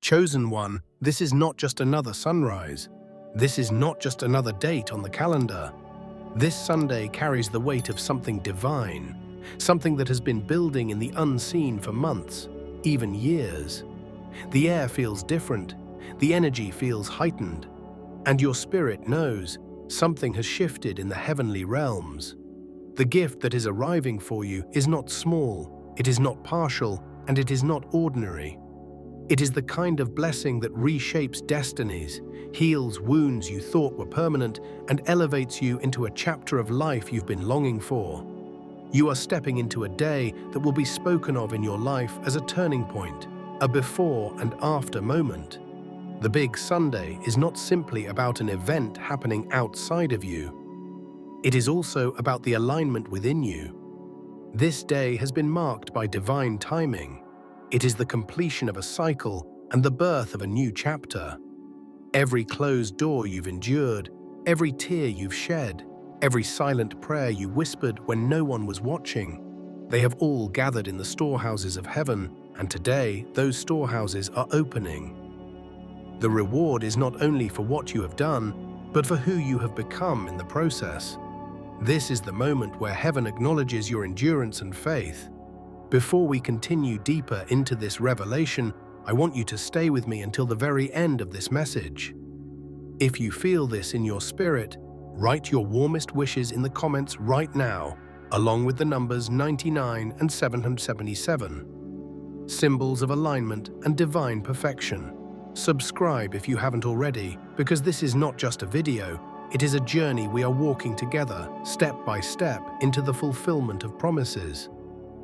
Chosen one, this is not just another sunrise. This is not just another date on the calendar. This Sunday carries the weight of something divine, something that has been building in the unseen for months, even years. The air feels different, the energy feels heightened, and your spirit knows something has shifted in the heavenly realms. The gift that is arriving for you is not small, it is not partial, and it is not ordinary. It is the kind of blessing that reshapes destinies, heals wounds you thought were permanent, and elevates you into a chapter of life you've been longing for. You are stepping into a day that will be spoken of in your life as a turning point, a before and after moment. The big Sunday is not simply about an event happening outside of you. It is also about the alignment within you. This day has been marked by divine timing. It is the completion of a cycle and the birth of a new chapter. Every closed door you've endured, every tear you've shed, every silent prayer you whispered when no one was watching, they have all gathered in the storehouses of heaven, and today those storehouses are opening. The reward is not only for what you have done, but for who you have become in the process. This is the moment where heaven acknowledges your endurance and faith. Before we continue deeper into this revelation, I want you to stay with me until the very end of this message. If you feel this in your spirit, write your warmest wishes in the comments right now, along with the numbers 99 and 777. Symbols of alignment and divine perfection. Subscribe if you haven't already, because this is not just a video, it is a journey we are walking together, step by step, into the fulfillment of promises.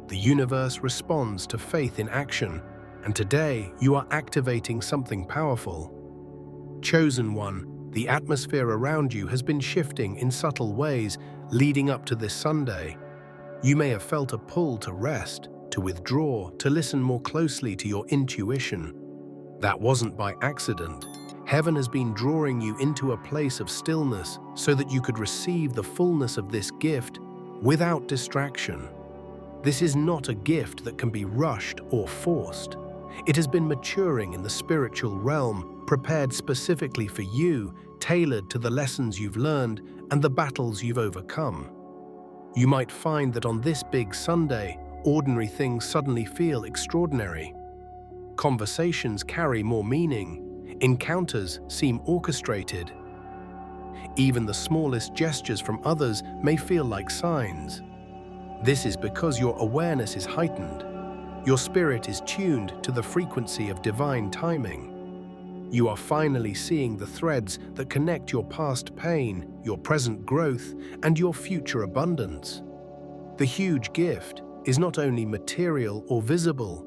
The universe responds to faith in action, and today you are activating something powerful. Chosen one, the atmosphere around you has been shifting in subtle ways leading up to this Sunday. You may have felt a pull to rest, to withdraw, to listen more closely to your intuition. That wasn't by accident. Heaven has been drawing you into a place of stillness so that you could receive the fullness of this gift without distraction. This is not a gift that can be rushed or forced. It has been maturing in the spiritual realm, prepared specifically for you, tailored to the lessons you've learned and the battles you've overcome. You might find that on this big Sunday, ordinary things suddenly feel extraordinary. Conversations carry more meaning. Encounters seem orchestrated. Even the smallest gestures from others may feel like signs. This is because your awareness is heightened. Your spirit is tuned to the frequency of divine timing. You are finally seeing the threads that connect your past pain, your present growth, and your future abundance. The huge gift is not only material or visible,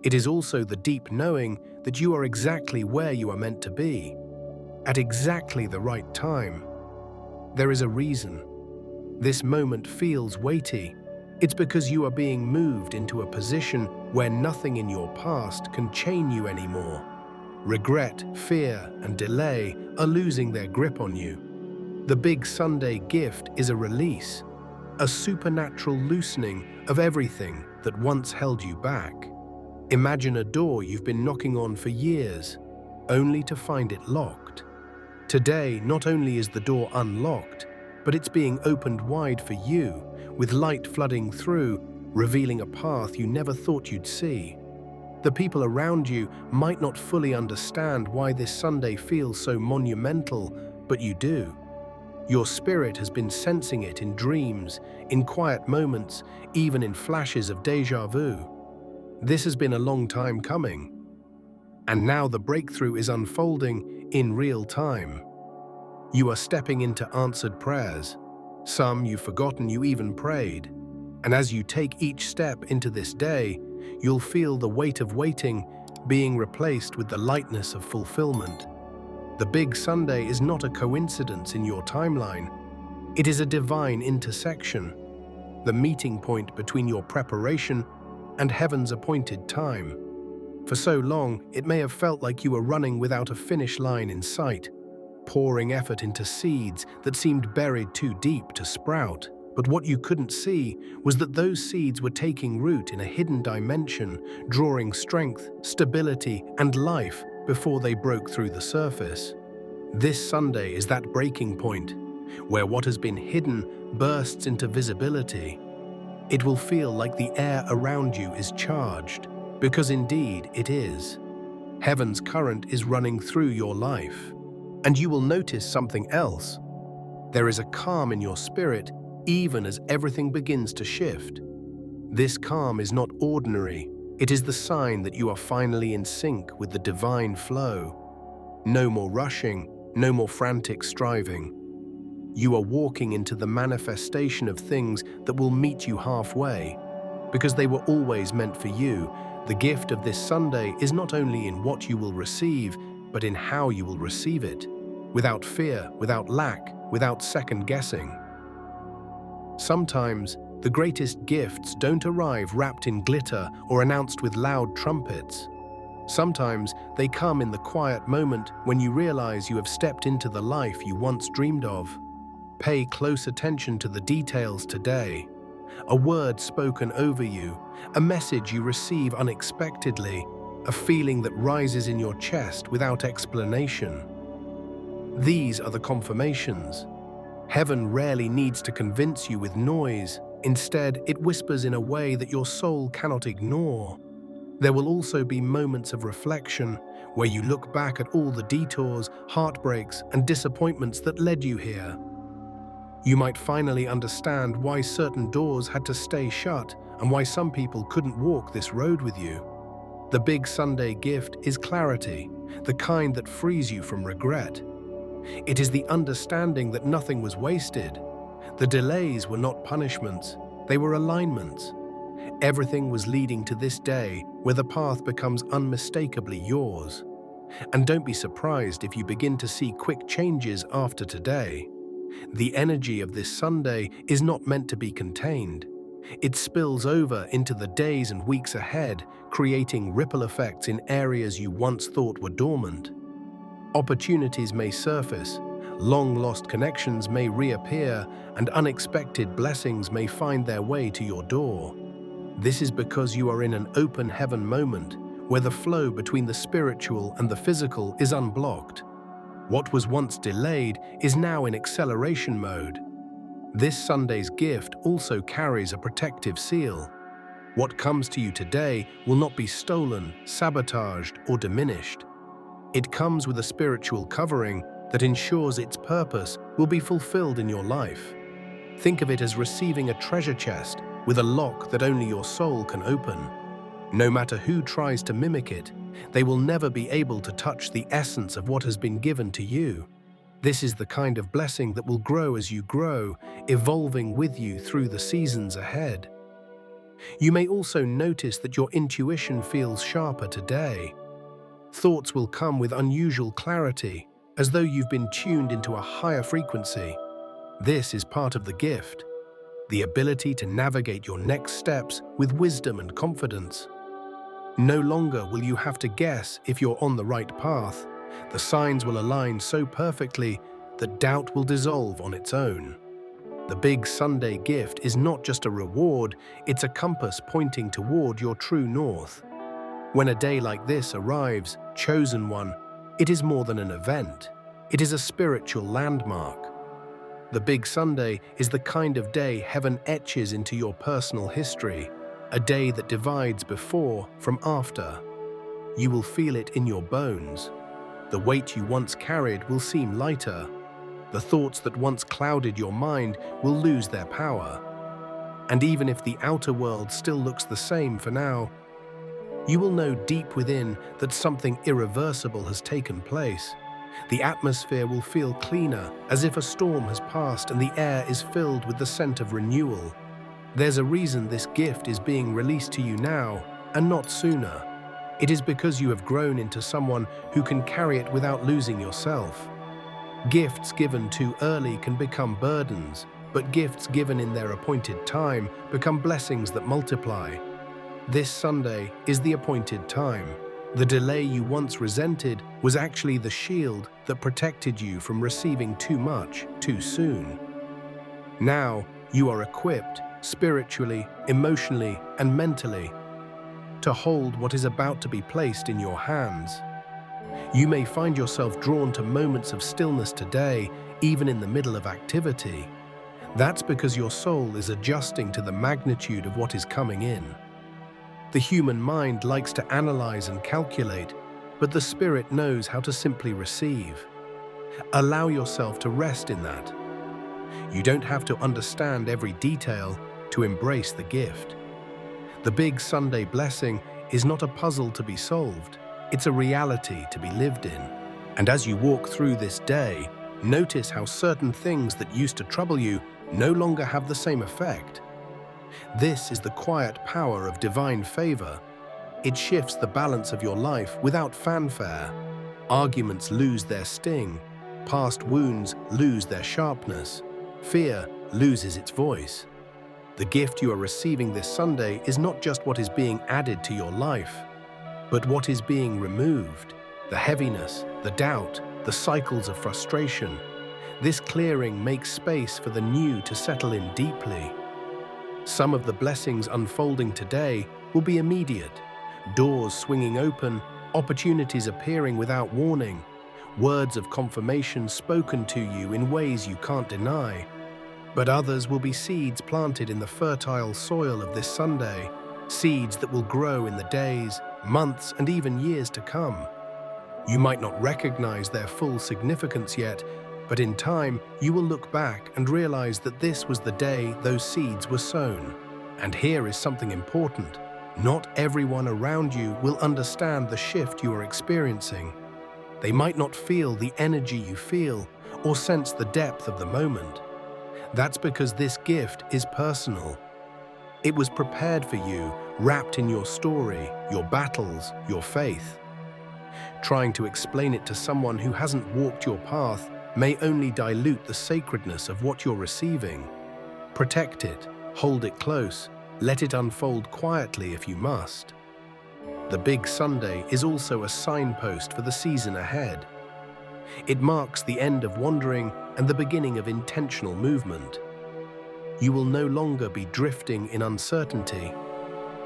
it is also the deep knowing that you are exactly where you are meant to be, at exactly the right time. There is a reason. This moment feels weighty. It's because you are being moved into a position where nothing in your past can chain you anymore. Regret, fear, and delay are losing their grip on you. The big Sunday gift is a release, a supernatural loosening of everything that once held you back. Imagine a door you've been knocking on for years, only to find it locked. Today, not only is the door unlocked, but it's being opened wide for you, with light flooding through, revealing a path you never thought you'd see. The people around you might not fully understand why this Sunday feels so monumental, but you do. Your spirit has been sensing it in dreams, in quiet moments, even in flashes of déjà vu. This has been a long time coming. And now the breakthrough is unfolding in real time. You are stepping into answered prayers. Some you've forgotten you even prayed. And as you take each step into this day, you'll feel the weight of waiting being replaced with the lightness of fulfillment. The big Sunday is not a coincidence in your timeline. It is a divine intersection, the meeting point between your preparation and heaven's appointed time. For so long, it may have felt like you were running without a finish line in sight, pouring effort into seeds that seemed buried too deep to sprout. But what you couldn't see was that those seeds were taking root in a hidden dimension, drawing strength, stability, and life before they broke through the surface. This Sunday is that breaking point, where what has been hidden bursts into visibility. It will feel like the air around you is charged, because indeed it is. Heaven's current is running through your life. And you will notice something else. There is a calm in your spirit, even as everything begins to shift. This calm is not ordinary. It is the sign that you are finally in sync with the divine flow. No more rushing, no more frantic striving. You are walking into the manifestation of things that will meet you halfway, because they were always meant for you. The gift of this Sunday is not only in what you will receive, but in how you will receive it, without fear, without lack, without second guessing. Sometimes, the greatest gifts don't arrive wrapped in glitter or announced with loud trumpets. Sometimes, they come in the quiet moment when you realize you have stepped into the life you once dreamed of. Pay close attention to the details today. A word spoken over you, a message you receive unexpectedly, a feeling that rises in your chest without explanation. These are the confirmations. Heaven rarely needs to convince you with noise. Instead, it whispers in a way that your soul cannot ignore. There will also be moments of reflection where you look back at all the detours, heartbreaks, and disappointments that led you here. You might finally understand why certain doors had to stay shut and why some people couldn't walk this road with you. The big Sunday gift is clarity, the kind that frees you from regret. It is the understanding that nothing was wasted. The delays were not punishments, they were alignments. Everything was leading to this day where the path becomes unmistakably yours. And don't be surprised if you begin to see quick changes after today. The energy of this Sunday is not meant to be contained. It spills over into the days and weeks ahead, creating ripple effects in areas you once thought were dormant. Opportunities may surface, long-lost connections may reappear, and unexpected blessings may find their way to your door. This is because you are in an open heaven moment, where the flow between the spiritual and the physical is unblocked. What was once delayed is now in acceleration mode. This Sunday's gift also carries a protective seal. What comes to you today will not be stolen, sabotaged, or diminished. It comes with a spiritual covering that ensures its purpose will be fulfilled in your life. Think of it as receiving a treasure chest with a lock that only your soul can open. No matter who tries to mimic it, they will never be able to touch the essence of what has been given to you. This is the kind of blessing that will grow as you grow, evolving with you through the seasons ahead. You may also notice that your intuition feels sharper today. Thoughts will come with unusual clarity, as though you've been tuned into a higher frequency. This is part of the gift, the ability to navigate your next steps with wisdom and confidence. No longer will you have to guess if you're on the right path. The signs will align so perfectly that doubt will dissolve on its own. The big Sunday gift is not just a reward, it's a compass pointing toward your true north. When a day like this arrives, chosen one, it is more than an event. It is a spiritual landmark. The big Sunday is the kind of day heaven etches into your personal history, a day that divides before from after. You will feel it in your bones. The weight you once carried will seem lighter. The thoughts that once clouded your mind will lose their power. And even if the outer world still looks the same for now, you will know deep within that something irreversible has taken place. The atmosphere will feel cleaner, as if a storm has passed and the air is filled with the scent of renewal. There's a reason this gift is being released to you now, and not sooner. It is because you have grown into someone who can carry it without losing yourself. Gifts given too early can become burdens, but gifts given in their appointed time become blessings that multiply. This Sunday is the appointed time. The delay you once resented was actually the shield that protected you from receiving too much, too soon. Now, You are equipped, spiritually, emotionally, and mentally, to hold what is about to be placed in your hands. You may find yourself drawn to moments of stillness today, even in the middle of activity. That's because your soul is adjusting to the magnitude of what is coming in. The human mind likes to analyze and calculate, but the spirit knows how to simply receive. Allow yourself to rest in that. You don't have to understand every detail to embrace the gift. The big Sunday blessing is not a puzzle to be solved. It's a reality to be lived in. And as you walk through this day, notice how certain things that used to trouble you no longer have the same effect. This is the quiet power of divine favor. It shifts the balance of your life without fanfare. Arguments lose their sting. Past wounds lose their sharpness. Fear loses its voice. The gift you are receiving this Sunday is not just what is being added to your life, but what is being removed. The heaviness, the doubt, the cycles of frustration. This clearing makes space for the new to settle in deeply. Some of the blessings unfolding today will be immediate. Doors swinging open, opportunities appearing without warning, words of confirmation spoken to you in ways you can't deny. But others will be seeds planted in the fertile soil of this Sunday, seeds that will grow in the days, months, and even years to come. You might not recognize their full significance yet, but in time you will look back and realize that this was the day those seeds were sown. And here is something important. Not everyone around you will understand the shift you are experiencing. They might not feel the energy you feel or sense the depth of the moment. That's because this gift is personal. It was prepared for you, wrapped in your story, your battles, your faith. Trying to explain it to someone who hasn't walked your path may only dilute the sacredness of what you're receiving. Protect it, hold it close, let it unfold quietly if you must. The Big Sunday is also a signpost for the season ahead. It marks the end of wandering and the beginning of intentional movement. You will no longer be drifting in uncertainty.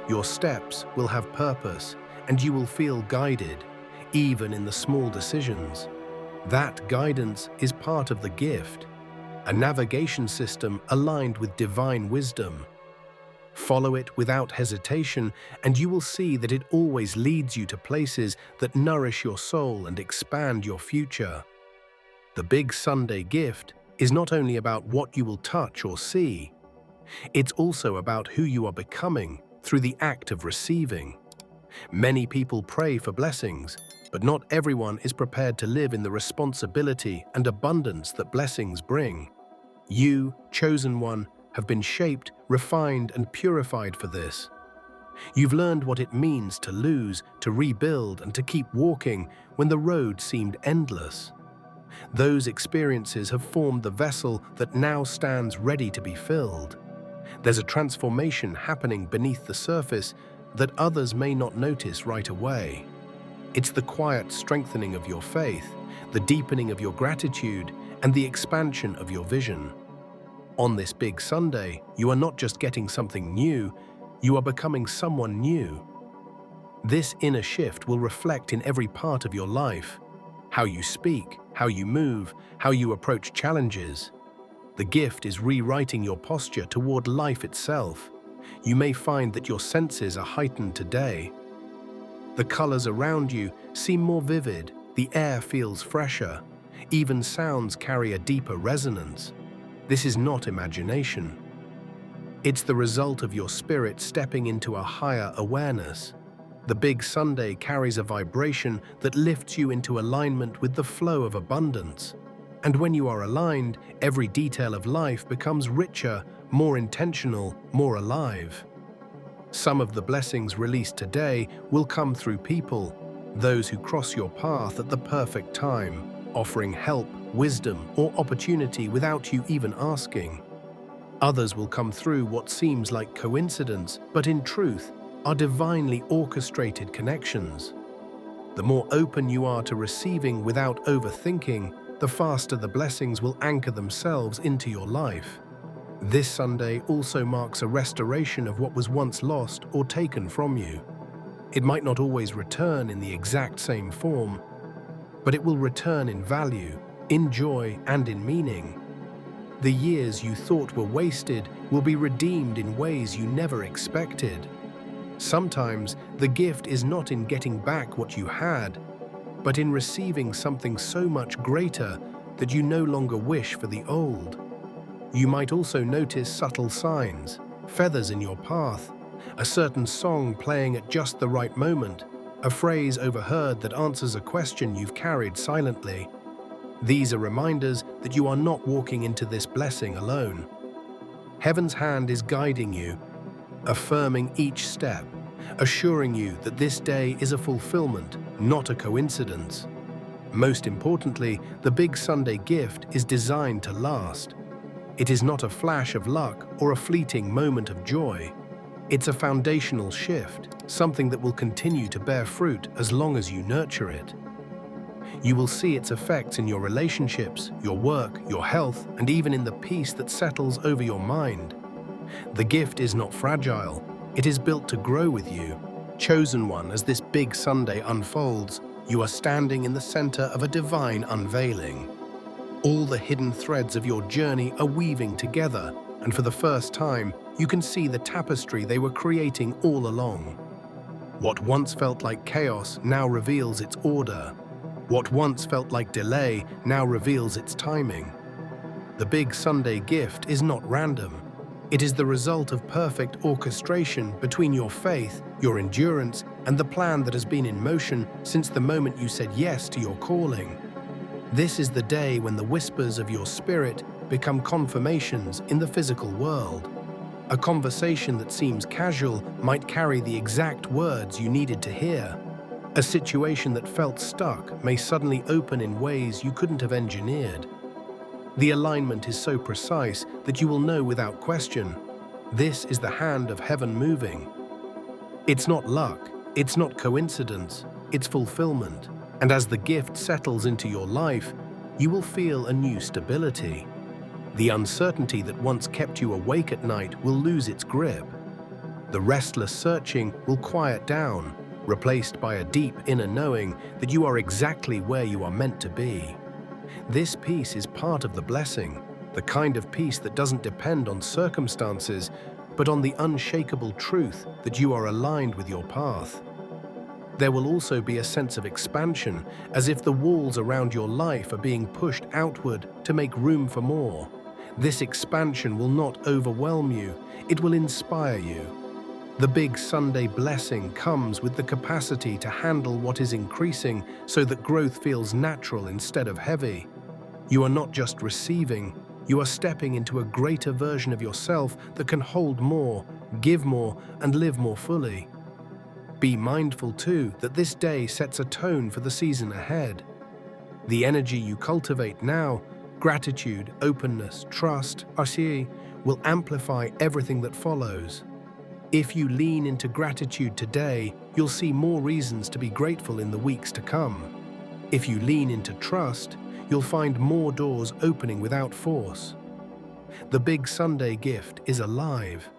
Your steps will have purpose, and you will feel guided, even in the small decisions. That guidance is part of the gift, a navigation system aligned with divine wisdom. Follow it without hesitation, and you will see that it always leads you to places that nourish your soul and expand your future. The Big Sunday gift is not only about what you will touch or see, it's also about who you are becoming through the act of receiving. Many people pray for blessings, but not everyone is prepared to live in the responsibility and abundance that blessings bring. You, chosen one, have been shaped, refined, and purified for this. You've learned what it means to lose, to rebuild, and to keep walking when the road seemed endless. Those experiences have formed the vessel that now stands ready to be filled. There's a transformation happening beneath the surface that others may not notice right away. It's the quiet strengthening of your faith, the deepening of your gratitude, and the expansion of your vision. On this Big Sunday, you are not just getting something new, you are becoming someone new. This inner shift will reflect in every part of your life: how you speak, how you move, how you approach challenges. The gift is rewriting your posture toward life itself. You may find that your senses are heightened today. The colors around you seem more vivid, the air feels fresher, even sounds carry a deeper resonance. This is not imagination. It's the result of your spirit stepping into a higher awareness. The Big Sunday carries a vibration that lifts you into alignment with the flow of abundance. And when you are aligned, every detail of life becomes richer, more intentional, more alive. Some of the blessings released today will come through people, those who cross your path at the perfect time, offering help, wisdom, or opportunity without you even asking. Others will come through what seems like coincidence, but in truth are divinely orchestrated connections. The more open you are to receiving without overthinking, the faster the blessings will anchor themselves into your life. This Sunday also marks a restoration of what was once lost or taken from you. It might not always return in the exact same form, but it will return in value, in joy, and in meaning. The years you thought were wasted will be redeemed in ways you never expected. Sometimes the gift is not in getting back what you had, but in receiving something so much greater that you no longer wish for the old. You might also notice subtle signs, feathers in your path, a certain song playing at just the right moment, a phrase overheard that answers a question you've carried silently. These are reminders that you are not walking into this blessing alone. Heaven's hand is guiding you, affirming each step, assuring you that this day is a fulfillment, not a coincidence. Most importantly, the Big Sunday gift is designed to last. It is not a flash of luck or a fleeting moment of joy. It's a foundational shift, something that will continue to bear fruit as long as you nurture it. You will see its effects in your relationships, your work, your health, and even in the peace that settles over your mind. The gift is not fragile. It is built to grow with you. Chosen one, as this Big Sunday unfolds, you are standing in the center of a divine unveiling. All the hidden threads of your journey are weaving together, and for the first time, you can see the tapestry they were creating all along. What once felt like chaos now reveals its order. What once felt like delay now reveals its timing. The Big Sunday gift is not random. It is the result of perfect orchestration between your faith, your endurance, and the plan that has been in motion since the moment you said yes to your calling. This is the day when the whispers of your spirit become confirmations in the physical world. A conversation that seems casual might carry the exact words you needed to hear. A situation that felt stuck may suddenly open in ways you couldn't have engineered. The alignment is so precise that you will know without question, this is the hand of heaven moving. It's not luck, it's not coincidence, it's fulfillment. And as the gift settles into your life, you will feel a new stability. The uncertainty that once kept you awake at night will lose its grip. The restless searching will quiet down, replaced by a deep inner knowing that you are exactly where you are meant to be. This peace is part of the blessing, the kind of peace that doesn't depend on circumstances, but on the unshakable truth that you are aligned with your path. There will also be a sense of expansion, as if the walls around your life are being pushed outward to make room for more. This expansion will not overwhelm you, it will inspire you. The Big Sunday blessing comes with the capacity to handle what is increasing so that growth feels natural instead of heavy. You are not just receiving, you are stepping into a greater version of yourself that can hold more, give more, and live more fully. Be mindful too that this day sets a tone for the season ahead. The energy you cultivate now, gratitude, openness, trust, así, will amplify everything that follows. If you lean into gratitude today, you'll see more reasons to be grateful in the weeks to come. If you lean into trust, you'll find more doors opening without force. The Big Sunday gift is alive.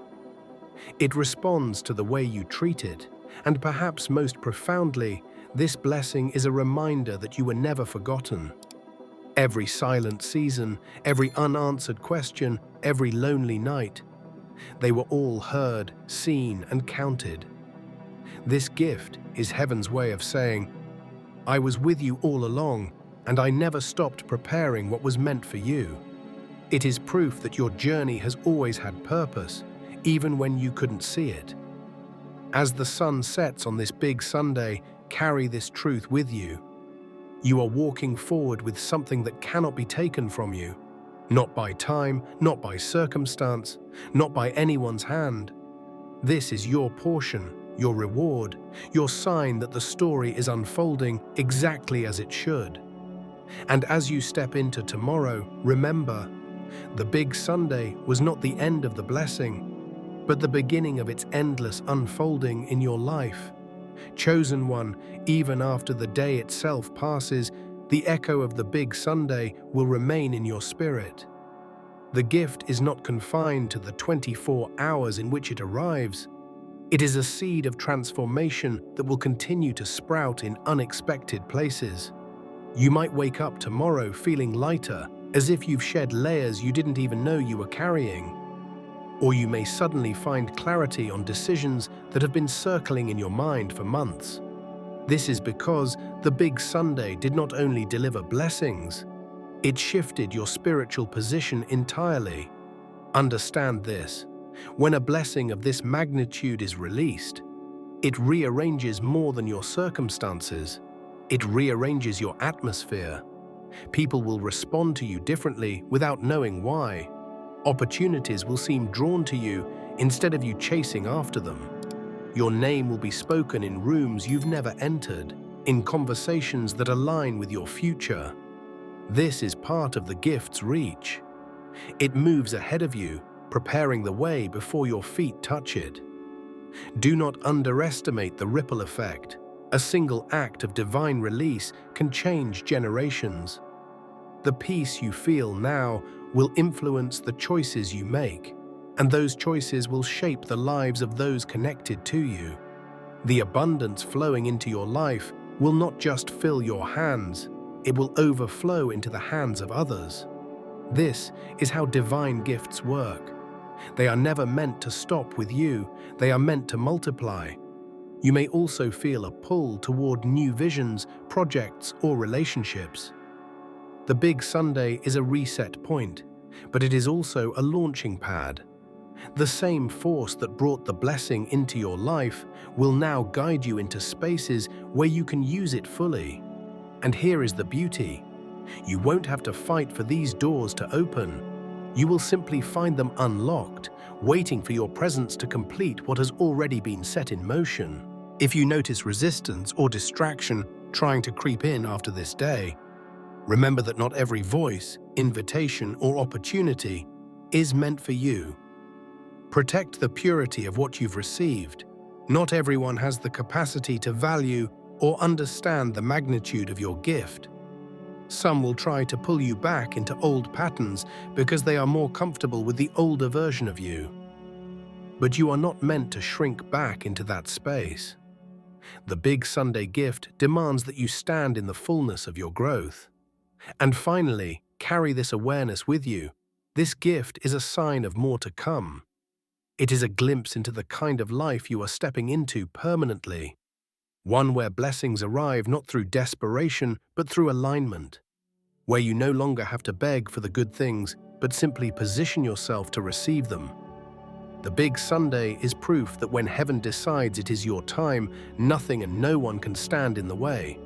It responds to the way you treat it, and perhaps most profoundly, this blessing is a reminder that you were never forgotten. Every silent season, every unanswered question, every lonely night, they were all heard, seen, and counted. This gift is heaven's way of saying, I was with you all along, and I never stopped preparing what was meant for you. It is proof that your journey has always had purpose, even when you couldn't see it. As the sun sets on this Big Sunday, carry this truth with you. You are walking forward with something that cannot be taken from you. Not by time, not by circumstance, not by anyone's hand. This is your portion, your reward, your sign that the story is unfolding exactly as it should. And as you step into tomorrow, remember, the Big Sunday was not the end of the blessing, but the beginning of its endless unfolding in your life. Chosen one, even after the day itself passes, the echo of the Big Sunday will remain in your spirit. The gift is not confined to the 24 hours in which it arrives. It is a seed of transformation that will continue to sprout in unexpected places. You might wake up tomorrow feeling lighter, as if you've shed layers you didn't even know you were carrying. Or you may suddenly find clarity on decisions that have been circling in your mind for months. This is because the Big Sunday did not only deliver blessings, it shifted your spiritual position entirely. Understand this: when a blessing of this magnitude is released, it rearranges more than your circumstances. It rearranges your atmosphere. People will respond to you differently without knowing why. Opportunities will seem drawn to you instead of you chasing after them. Your name will be spoken in rooms you've never entered, in conversations that align with your future. This is part of the gift's reach. It moves ahead of you, preparing the way before your feet touch it. Do not underestimate the ripple effect. A single act of divine release can change generations. The peace you feel now will influence the choices you make, and those choices will shape the lives of those connected to you. The abundance flowing into your life will not just fill your hands, it will overflow into the hands of others. This is how divine gifts work. They are never meant to stop with you, they are meant to multiply. You may also feel a pull toward new visions, projects, or relationships. The Big Sunday is a reset point, but it is also a launching pad. The same force that brought the blessing into your life will now guide you into spaces where you can use it fully. And here is the beauty: you won't have to fight for these doors to open. You will simply find them unlocked, waiting for your presence to complete what has already been set in motion. If you notice resistance or distraction trying to creep in after this day, remember that not every voice, invitation, or opportunity is meant for you. Protect the purity of what you've received. Not everyone has the capacity to value or understand the magnitude of your gift. Some will try to pull you back into old patterns because they are more comfortable with the older version of you. But you are not meant to shrink back into that space. The Big Sunday gift demands that you stand in the fullness of your growth. And finally, carry this awareness with you. This gift is a sign of more to come. It is a glimpse into the kind of life you are stepping into permanently. One where blessings arrive not through desperation, but through alignment. Where you no longer have to beg for the good things, but simply position yourself to receive them. The Big Sunday is proof that when heaven decides it is your time, nothing and no one can stand in the way.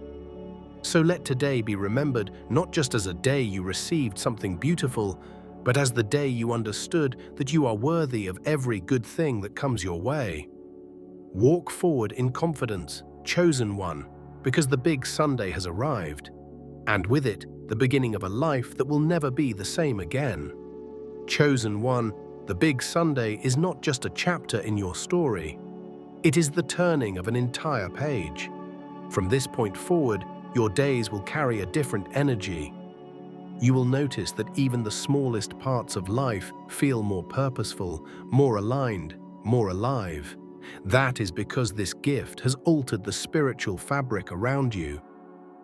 So let today be remembered not just as a day you received something beautiful, but as the day you understood that you are worthy of every good thing that comes your way. Walk forward in confidence, chosen one, because the Big Sunday has arrived, and with it, the beginning of a life that will never be the same again. Chosen one, the Big Sunday is not just a chapter in your story. It is the turning of an entire page. From this point forward, your days will carry a different energy. You will notice that even the smallest parts of life feel more purposeful, more aligned, more alive. That is because this gift has altered the spiritual fabric around you.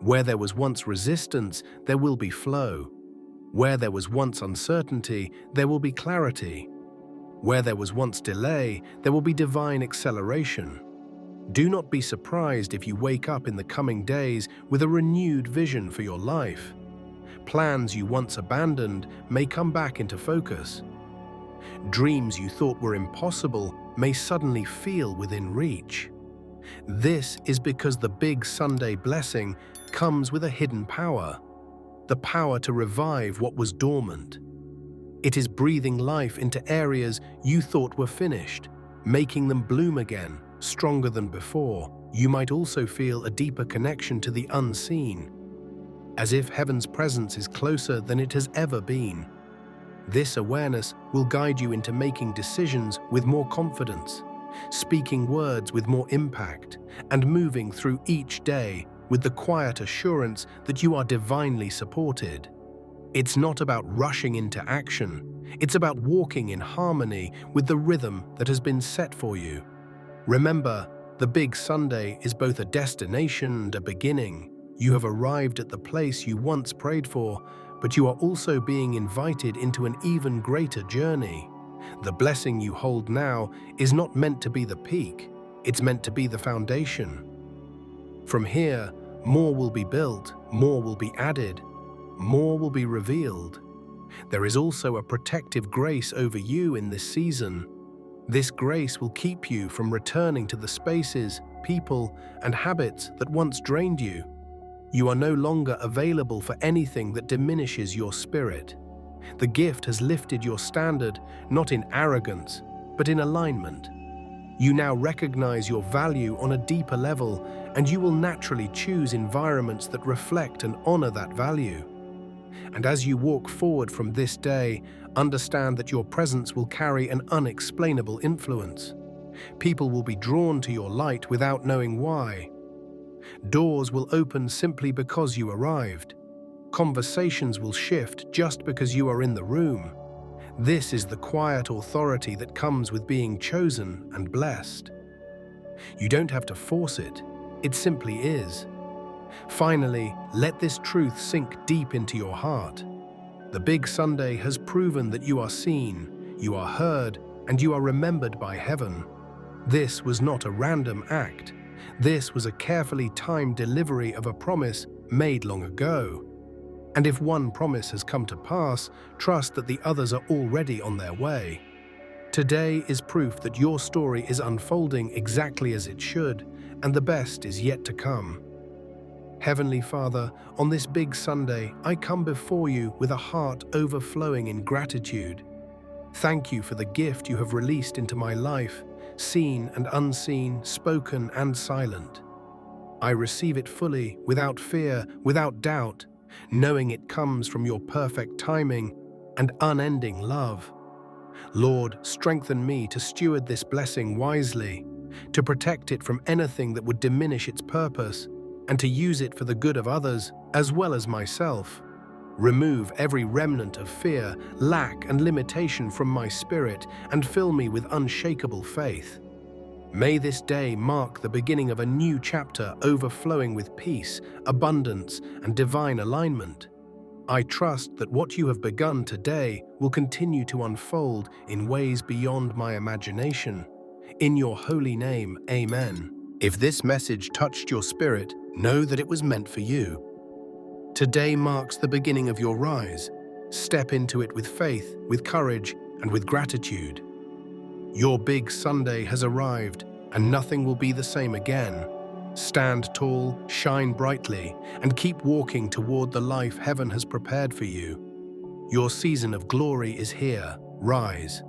Where there was once resistance, there will be flow. Where there was once uncertainty, there will be clarity. Where there was once delay, there will be divine acceleration. Do not be surprised if you wake up in the coming days with a renewed vision for your life. Plans you once abandoned may come back into focus. Dreams you thought were impossible may suddenly feel within reach. This is because the Big Sunday blessing comes with a hidden power, the power to revive what was dormant. It is breathing life into areas you thought were finished, making them bloom again, stronger than before. You might also feel a deeper connection to the unseen, as if heaven's presence is closer than it has ever been. This awareness will guide you into making decisions with more confidence, speaking words with more impact, and moving through each day with the quiet assurance that you are divinely supported. It's not about rushing into action, It's about walking in harmony with the rhythm that has been set for you. Remember, the Big Sunday is both a destination and a beginning. You have arrived at the place you once prayed for, but you are also being invited into an even greater journey. The blessing you hold now is not meant to be the peak, it's meant to be the foundation. From here, more will be built, more will be added, more will be revealed. There is also a protective grace over you in this season. This grace will keep you from returning to the spaces, people, and habits that once drained you. You are no longer available for anything that diminishes your spirit. The gift has lifted your standard, not in arrogance, but in alignment. You now recognize your value on a deeper level, and you will naturally choose environments that reflect and honor that value. And as you walk forward from this day, understand that your presence will carry an unexplainable influence. People will be drawn to your light without knowing why. Doors will open simply because you arrived. Conversations will shift just because you are in the room. This is the quiet authority that comes with being chosen and blessed. You don't have to force it, it simply is. Finally, let this truth sink deep into your heart. The Big Sunday has proven that you are seen, you are heard, and you are remembered by heaven. This was not a random act. This was a carefully timed delivery of a promise made long ago. And if one promise has come to pass, trust that the others are already on their way. Today is proof that your story is unfolding exactly as it should, and the best is yet to come. Heavenly Father, on this Big Sunday, I come before you with a heart overflowing in gratitude. Thank you for the gift you have released into my life, seen and unseen, spoken and silent. I receive it fully, without fear, without doubt, knowing it comes from your perfect timing and unending love. Lord, strengthen me to steward this blessing wisely, to protect it from anything that would diminish its purpose, and to use it for the good of others as well as myself. Remove every remnant of fear, lack, and limitation from my spirit and fill me with unshakable faith. May this day mark the beginning of a new chapter overflowing with peace, abundance, and divine alignment. I trust that what you have begun today will continue to unfold in ways beyond my imagination. In your holy name, amen. If this message touched your spirit, know that it was meant for you. Today marks the beginning of your rise. Step into it with faith, with courage, and with gratitude. Your Big Sunday has arrived, and nothing will be the same again. Stand tall, shine brightly, and keep walking toward the life heaven has prepared for you. Your season of glory is here. Rise.